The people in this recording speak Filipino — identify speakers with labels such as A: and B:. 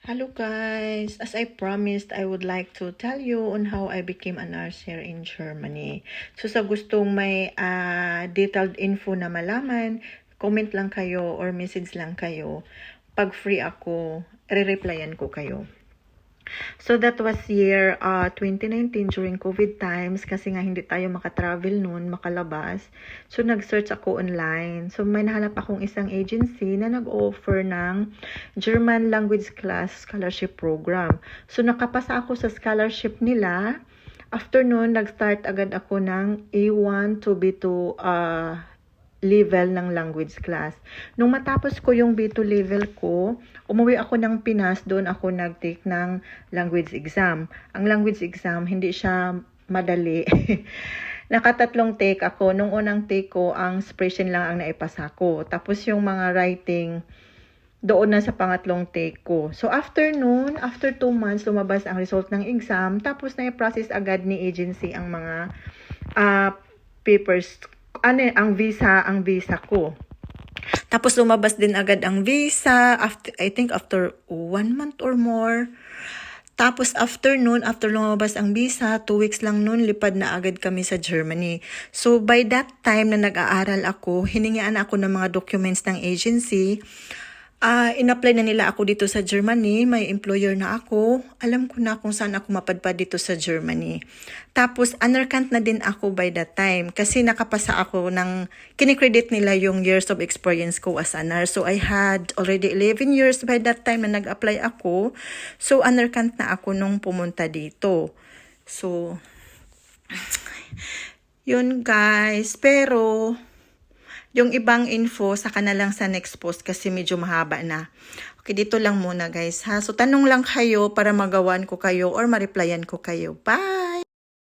A: Hello guys! As I promised, I would like to tell you on how I became a nurse here in Germany. So sa gustong may detailed info na malaman, comment lang kayo or message lang kayo. Pag free ako, re-replyan ko kayo. So that was year 2019 during COVID times kasi nga hindi tayo makatravel noon, makalabas. So nag-search ako online. So may nahanap akong isang agency na nag-offer ng German language class scholarship program. So nakapasa ako sa scholarship nila. After noon, nag-start agad ako ng A1 to B2 level ng language class. Nung matapos ko yung B2 level ko, umuwi ako ng Pinas, doon ako nag-take ng language exam. Ang language exam, hindi siya madali. Nakatatlong take ako. Nung unang take ko, ang expression lang ang naipasa ko. Tapos yung mga writing, doon na sa pangatlong take ko. So after noon, after 2 months, lumabas ang result ng exam. Tapos na-process agad ni agency ang mga papers, ang visa ko. Tapos lumabas din agad ang visa, I think after 1 month or more. Tapos after lumabas ang visa, 2 weeks lang noon, lipad na agad kami sa Germany. So by that time na nag-aaral ako, hiningian ako ng mga documents ng agency. In-apply na nila ako dito sa Germany, may employer na ako. Alam ko na kung saan ako mapadpad dito sa Germany. Tapos, anerkant na din ako by that time kasi nakapasa ako ng, kinikredit nila yung years of experience ko as a nurse. So, I had already 11 years by that time na nag-apply ako. So, anerkant na ako nung pumunta dito. So, yun guys. Pero, yung ibang info, saka na lang sa next post kasi medyo mahaba na. Okay, dito lang muna guys ha. So, tanong lang kayo para magawan ko kayo or ma-replyan ko kayo. Bye!